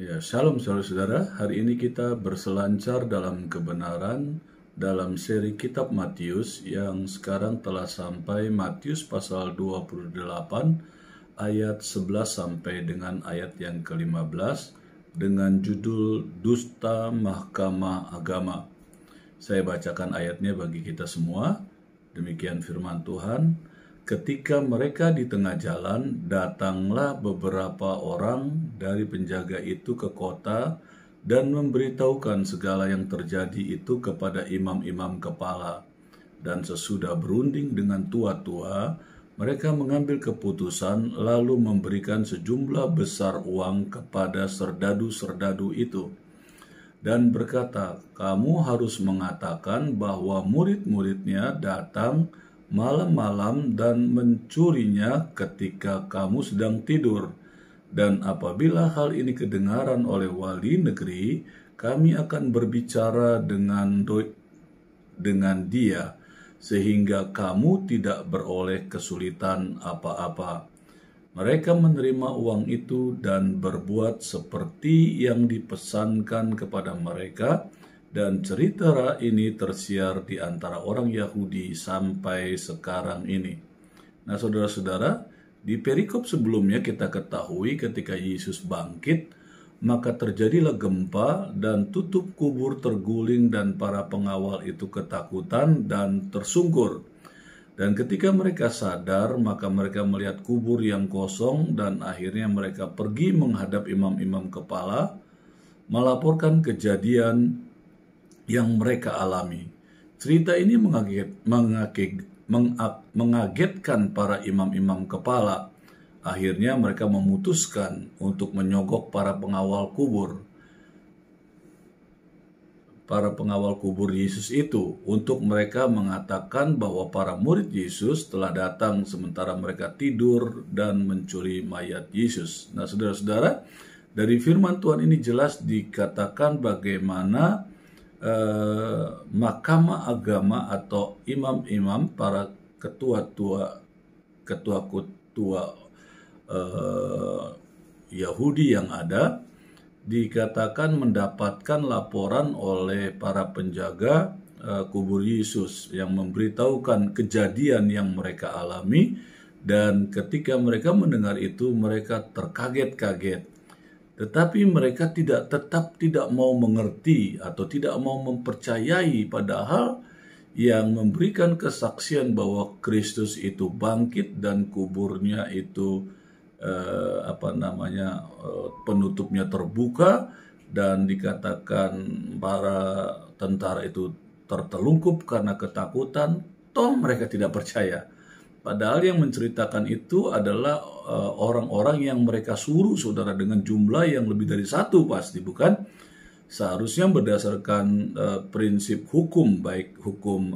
Ya, shalom saudara-saudara. Hari ini kita berselancar dalam kebenaran dalam seri kitab Matius yang sekarang telah sampai Matius pasal 28 ayat 11 sampai dengan ayat yang ke-15 dengan judul Dusta Mahkamah Agama. Saya bacakan ayatnya bagi kita semua. Demikian firman Tuhan. Ketika mereka di tengah jalan, datanglah beberapa orang dari penjaga itu ke kota dan memberitahukan segala yang terjadi itu kepada imam-imam kepala. Dan sesudah berunding dengan tua-tua, mereka mengambil keputusan lalu memberikan sejumlah besar uang kepada serdadu-serdadu itu. Dan berkata, kamu harus mengatakan bahwa murid-muridnya datang malam-malam dan mencurinya ketika kamu sedang tidur. Dan apabila hal ini kedengaran oleh wali negeri, kami akan berbicara dengan dia, sehingga kamu tidak beroleh kesulitan apa-apa. Mereka menerima uang itu dan berbuat seperti yang dipesankan kepada mereka, dan cerita ini tersiar di antara orang Yahudi sampai sekarang ini. Nah, saudara-saudara, di perikop sebelumnya kita ketahui ketika Yesus bangkit, maka terjadilah gempa dan tutup kubur terguling dan para pengawal itu ketakutan dan tersungkur. Dan ketika mereka sadar, maka mereka melihat kubur yang kosong dan akhirnya mereka pergi menghadap imam-imam kepala, melaporkan kejadian yang mereka alami. Cerita ini mengagetkan para imam-imam kepala. Akhirnya mereka memutuskan untuk menyogok para pengawal kubur Yesus itu, untuk mereka mengatakan bahwa para murid Yesus telah datang sementara mereka tidur dan mencuri mayat Yesus. Nah, saudara-saudara, dari firman Tuhan ini jelas dikatakan bagaimana mahkamah agama atau imam-imam, para ketua-ketua Yahudi yang ada, dikatakan mendapatkan laporan oleh para penjaga kubur Yesus yang memberitahukan kejadian yang mereka alami, dan ketika mereka mendengar itu mereka terkaget-kaget. Tetapi mereka tetap tidak mau mengerti atau tidak mau mempercayai, padahal yang memberikan kesaksian bahwa Kristus itu bangkit dan kuburnya itu penutupnya terbuka, dan dikatakan para tentara itu tertelungkup karena ketakutan, toh mereka tidak percaya. Padahal yang menceritakan itu adalah orang-orang yang mereka suruh, saudara, dengan jumlah yang lebih dari satu pasti, bukan? Seharusnya berdasarkan prinsip hukum, baik hukum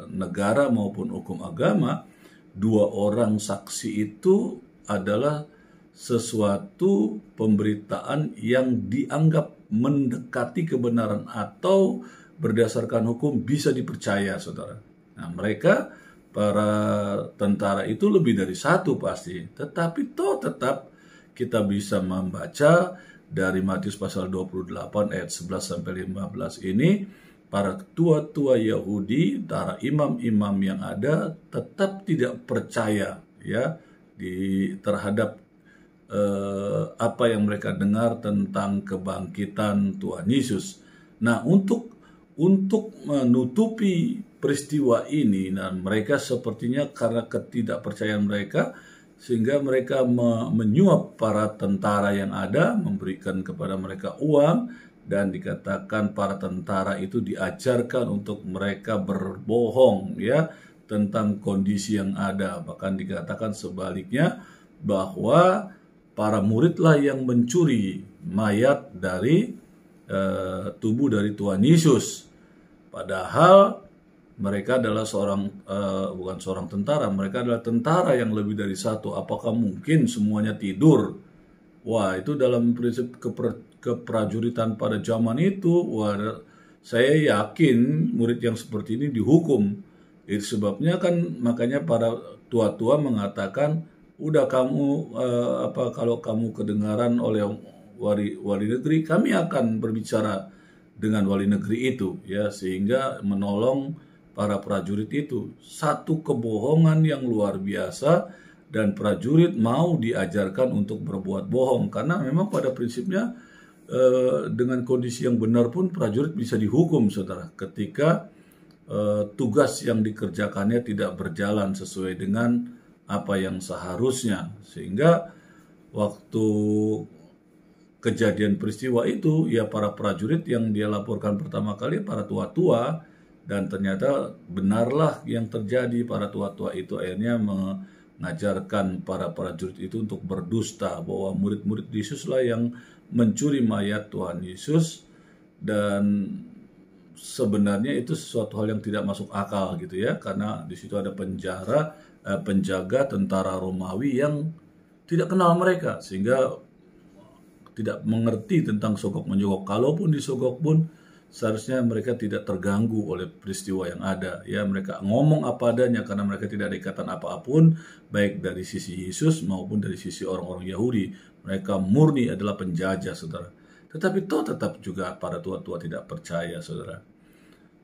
negara maupun hukum agama, 2 orang saksi itu adalah sesuatu pemberitaan yang dianggap mendekati kebenaran atau berdasarkan hukum bisa dipercaya, saudara. Nah, mereka para tentara itu lebih dari satu pasti, tetapi tetap kita bisa membaca dari Matius pasal 28 ayat 11 sampai 15 ini, para tua-tua Yahudi, para imam-imam yang ada tetap tidak percaya terhadap apa yang mereka dengar tentang kebangkitan Tuhan Yesus. Nah, untuk menutupi peristiwa ini, dan mereka sepertinya karena ketidakpercayaan mereka, sehingga mereka menyuap para tentara yang ada, memberikan kepada mereka uang, dan dikatakan para tentara itu diajarkan untuk mereka berbohong tentang kondisi yang ada. Bahkan dikatakan sebaliknya, bahwa para muridlah yang mencuri mayat dari tubuh dari Tuhan Yesus. Padahal mereka adalah bukan seorang tentara, mereka adalah tentara yang lebih dari satu. Apakah mungkin semuanya tidur? Wah, itu dalam prinsip keprajuritan pada zaman itu, saya yakin murid yang seperti ini dihukum. Itu sebabnya kan makanya para tua-tua mengatakan, udah kamu kalau kamu kedengaran oleh wali negeri, kami akan berbicara dengan wali negeri itu, ya, sehingga menolong para prajurit itu. Satu kebohongan yang luar biasa, dan prajurit mau diajarkan untuk berbuat bohong, karena memang pada prinsipnya dengan kondisi yang benar pun prajurit bisa dihukum, saudara, ketika tugas yang dikerjakannya tidak berjalan sesuai dengan apa yang seharusnya. Sehingga waktu kejadian peristiwa itu, ya para prajurit yang dia laporkan pertama kali para tua-tua, dan ternyata benarlah yang terjadi. Para tua-tua itu akhirnya mengajarkan para prajurit itu untuk berdusta bahwa murid-murid Yesuslah yang mencuri mayat Tuhan Yesus, dan sebenarnya itu sesuatu hal yang tidak masuk akal gitu ya, karena di situ ada penjaga tentara Romawi yang tidak kenal mereka, sehingga tidak mengerti tentang sogok menyogok. Kalaupun disogok pun seharusnya mereka tidak terganggu oleh peristiwa yang ada, ya, mereka ngomong apa adanya karena mereka tidak ada ikatan apapun baik dari sisi Yesus maupun dari sisi orang-orang Yahudi. Mereka murni adalah penjajah, saudara. Tetapi tetap juga para tua-tua tidak percaya, saudara.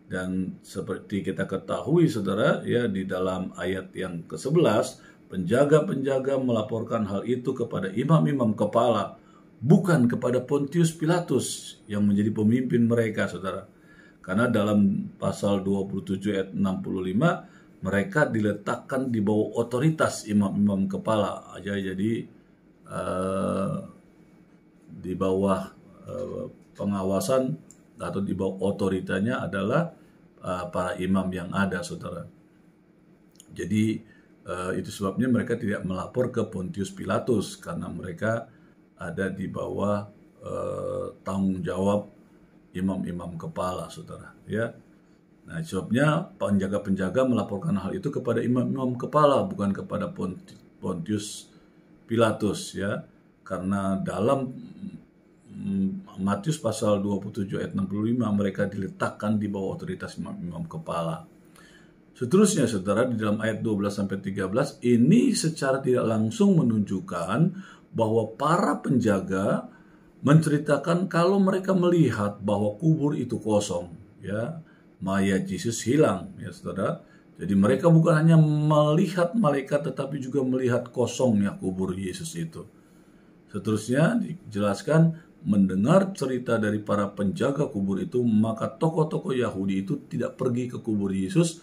Dan seperti kita ketahui, saudara, ya, di dalam ayat yang ke-11, penjaga-penjaga melaporkan hal itu kepada imam-imam kepala, bukan kepada Pontius Pilatus yang menjadi pemimpin mereka, saudara. Karena dalam pasal 27 ayat 65, mereka diletakkan di bawah otoritas imam-imam kepala aja, jadi di bawah pengawasan atau di bawah otoritanya adalah para imam yang ada, saudara. Jadi itu sebabnya mereka tidak melapor ke Pontius Pilatus, karena mereka ada di bawah tanggung jawab imam-imam kepala, saudara. Ya, nah sebabnya penjaga-penjaga melaporkan hal itu kepada imam-imam kepala, bukan kepada Pontius Pilatus, ya, karena dalam Matius pasal 27 ayat 65 mereka diletakkan di bawah otoritas imam-imam kepala. Seterusnya, saudara, di dalam ayat 12-13 ini secara tidak langsung menunjukkan bahwa para penjaga menceritakan kalau mereka melihat bahwa kubur itu kosong, ya, mayat Yesus hilang, ya, saudara. Jadi mereka bukan hanya melihat malaikat tetapi juga melihat kosongnya kubur Yesus itu. Seterusnya dijelaskan, mendengar cerita dari para penjaga kubur itu, maka tokoh-tokoh Yahudi itu tidak pergi ke kubur Yesus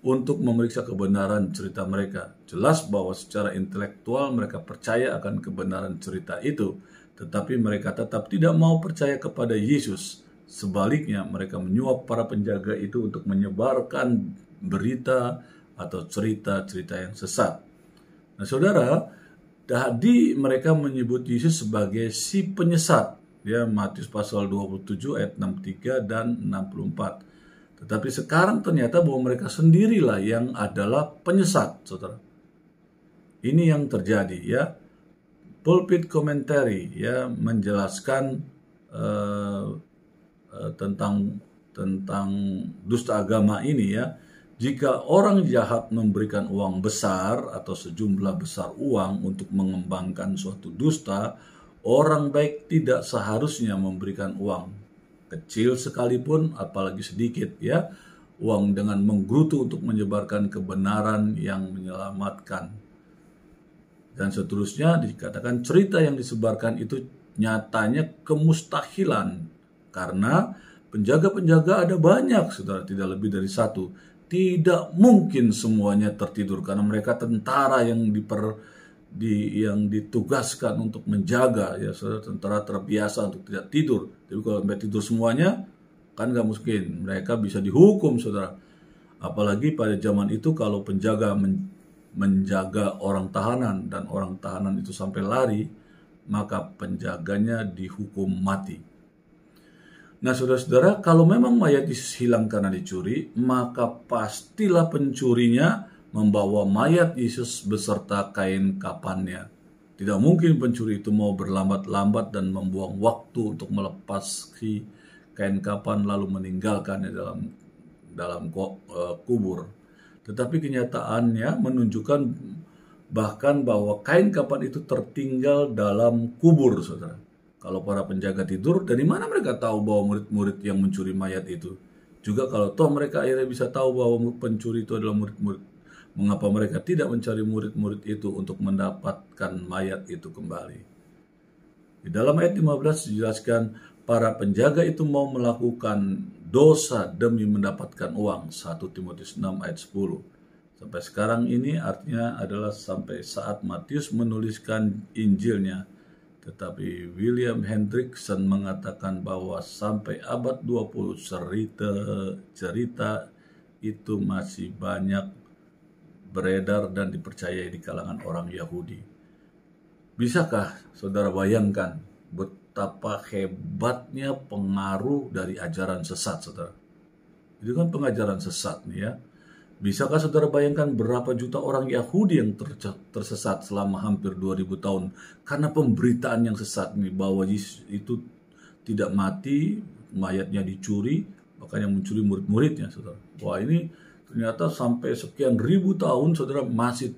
untuk memeriksa kebenaran cerita mereka. Jelas bahwa secara intelektual mereka percaya akan kebenaran cerita itu, tetapi mereka tetap tidak mau percaya kepada Yesus. Sebaliknya, mereka menyuap para penjaga itu untuk menyebarkan berita atau cerita-cerita yang sesat. Nah, saudara, tadi mereka menyebut Yesus sebagai si penyesat, ya, Matius pasal 27 ayat 63 dan 64. Tetapi sekarang ternyata bahwa mereka sendirilah yang adalah penyesat, saudara. Ini yang terjadi, ya. Pulpit Commentary, ya, menjelaskan tentang dusta agama ini, ya. Jika orang jahat memberikan uang besar atau sejumlah besar uang untuk mengembangkan suatu dusta, orang baik tidak seharusnya memberikan uang kecil sekalipun, apalagi sedikit, ya, uang dengan menggerutu untuk menyebarkan kebenaran yang menyelamatkan. Dan seterusnya dikatakan cerita yang disebarkan itu nyatanya kemustahilan, karena penjaga-penjaga ada banyak, saudara, tidak lebih dari satu. Tidak mungkin semuanya tertidur, karena mereka tentara yang ditugaskan untuk menjaga, ya, saudara, tentara terbiasa untuk tidak tidur. Tapi kalau mereka tidur semuanya, kan nggak mungkin. Mereka bisa dihukum, saudara. Apalagi pada zaman itu kalau penjaga menjaga orang tahanan dan orang tahanan itu sampai lari, maka penjaganya dihukum mati. Nah, saudara-saudara, kalau memang mayat Yesus hilang karena dicuri, maka pastilah pencurinya membawa mayat Yesus beserta kain kapannya. Tidak mungkin pencuri itu mau berlambat-lambat dan membuang waktu untuk melepas kain kapan lalu meninggalkannya dalam kubur. Tetapi kenyataannya menunjukkan bahkan bahwa kain kapan itu tertinggal dalam kubur, saudara. Kalau para penjaga tidur, dari mana mereka tahu bahwa murid-murid yang mencuri mayat itu? Juga kalau toh mereka akhirnya bisa tahu bahwa pencuri itu adalah murid-murid, mengapa mereka tidak mencari murid-murid itu untuk mendapatkan mayat itu kembali? Di dalam ayat 15 dijelaskan, para penjaga itu mau melakukan dosa demi mendapatkan uang. 1 Timotius 6 ayat 10. Sampai sekarang ini artinya adalah sampai saat Matius menuliskan Injilnya. Tetapi William Hendrickson mengatakan bahwa sampai abad 20 cerita itu masih banyak beredar dan dipercayai di kalangan orang Yahudi. Bisakah saudara bayangkan betapa hebatnya pengaruh dari ajaran sesat, saudara? Itu kan pengajaran sesat nih ya. Bisakah saudara bayangkan berapa juta orang Yahudi yang tersesat selama hampir 2000 tahun karena pemberitaan yang sesat nih, bahwa Yesus itu tidak mati, mayatnya dicuri, bahkan yang mencuri murid-muridnya, saudara. Wah, ini ternyata sampai sekian ribu tahun saudara masih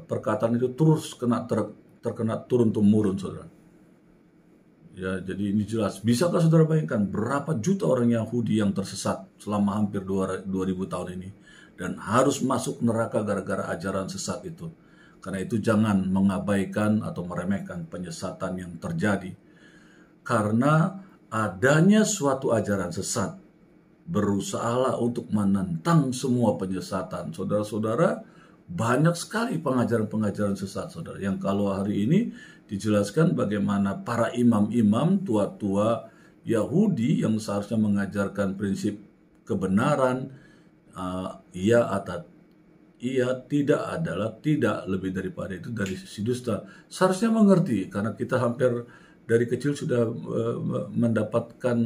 perkataan itu terus terkena turun temurun, saudara. Ya, jadi ini jelas. Bisakah saudara bayangkan berapa juta orang Yahudi yang tersesat selama hampir 2000 tahun ini dan harus masuk neraka gara-gara ajaran sesat itu. Karena itu jangan mengabaikan atau meremehkan penyesatan yang terjadi. Karena adanya suatu ajaran sesat berusahalah untuk menentang semua penyesatan. Saudara-saudara, banyak sekali pengajaran-pengajaran sesat, saudara, yang kalau hari ini dijelaskan bagaimana para imam-imam tua-tua Yahudi yang seharusnya mengajarkan prinsip kebenaran, ia tidak lebih daripada itu dari sisi dusta. Seharusnya mengerti, karena kita hampir dari kecil sudah mendapatkan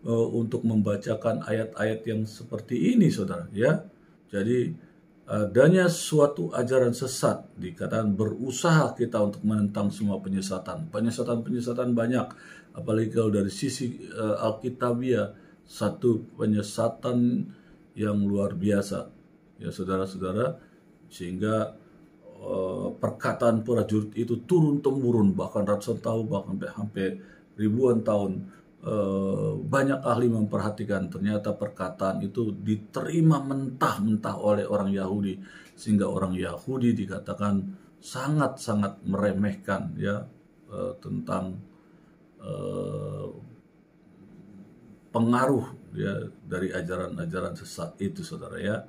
untuk membacakan ayat-ayat yang seperti ini, saudara, ya. Jadi adanya suatu ajaran sesat dikatakan berusaha kita untuk menentang semua penyesatan banyak, apalagi kalau dari sisi Alkitabiah, satu penyesatan yang luar biasa ya, saudara-saudara, sehingga perkataan prajurit itu turun temurun bahkan ratusan tahun, bahkan hampir ribuan tahun. Banyak ahli memperhatikan ternyata perkataan itu diterima mentah-mentah oleh orang Yahudi, sehingga orang Yahudi dikatakan sangat-sangat meremehkan ya tentang pengaruh ya dari ajaran-ajaran sesat itu, saudara ya.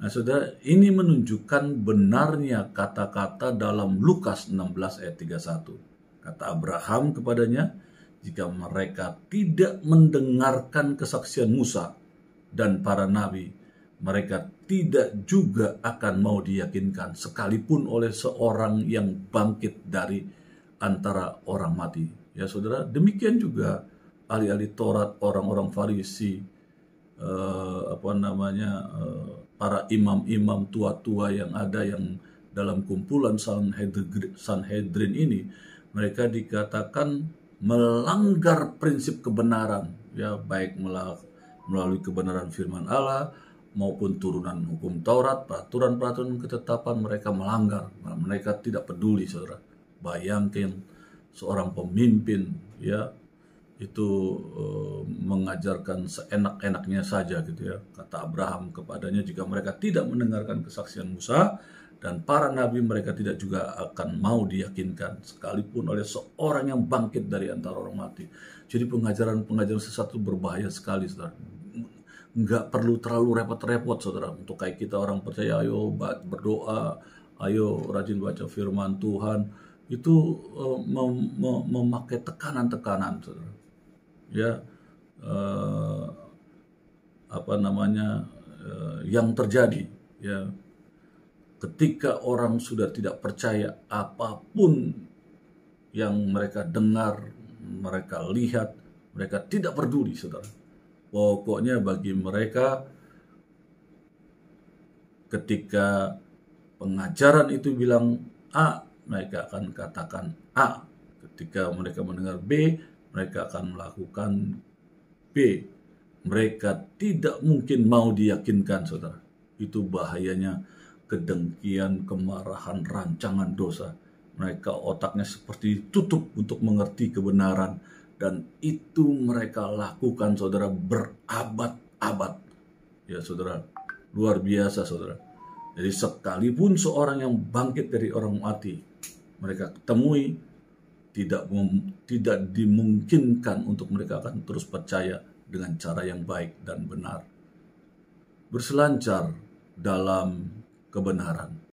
Nah, saudara, ini menunjukkan benarnya kata-kata dalam Lukas 16 ayat 31. Kata Abraham kepadanya, jika mereka tidak mendengarkan kesaksian Musa dan para nabi, mereka tidak juga akan mau diyakinkan sekalipun oleh seorang yang bangkit dari antara orang mati. Ya saudara, demikian juga ahli-ahli Taurat, orang-orang Farisi, para imam-imam tua-tua yang ada yang dalam kumpulan Sanhedrin ini, mereka dikatakan melanggar prinsip kebenaran, ya, baik melalui kebenaran firman Allah maupun turunan hukum Taurat, peraturan-peraturan ketetapan mereka melanggar. Mereka tidak peduli, saudara. Bayangkan seorang pemimpin, ya, itu mengajarkan seenak-enaknya saja gitu ya. Kata Abraham kepadanya, jika mereka tidak mendengarkan kesaksian Musa dan para nabi, mereka tidak juga akan mau diyakinkan sekalipun oleh seorang yang bangkit dari antara orang mati. Jadi pengajaran-pengajaran sesat itu berbahaya sekali, saudara. Nggak perlu terlalu repot-repot, saudara, untuk kayak kita orang percaya, ayo berdoa, ayo rajin baca firman Tuhan. Itu memakai tekanan-tekanan, saudara. Ya, yang terjadi, ya, ketika orang sudah tidak percaya apapun yang mereka dengar, mereka lihat, mereka tidak peduli, saudara. Pokoknya bagi mereka, ketika pengajaran itu bilang A, mereka akan katakan A. Ketika mereka mendengar B, mereka akan melakukan B. Mereka tidak mungkin mau diyakinkan, saudara. Itu bahayanya kedengkian, kemarahan, rancangan dosa. Mereka otaknya seperti tutup untuk mengerti kebenaran. Dan itu mereka lakukan, saudara, berabad-abad. Ya, saudara, luar biasa, saudara. Jadi sekalipun seorang yang bangkit dari orang mati, mereka temui, tidak dimungkinkan untuk mereka akan terus percaya dengan cara yang baik dan benar. Berselancar dalam kebenaran.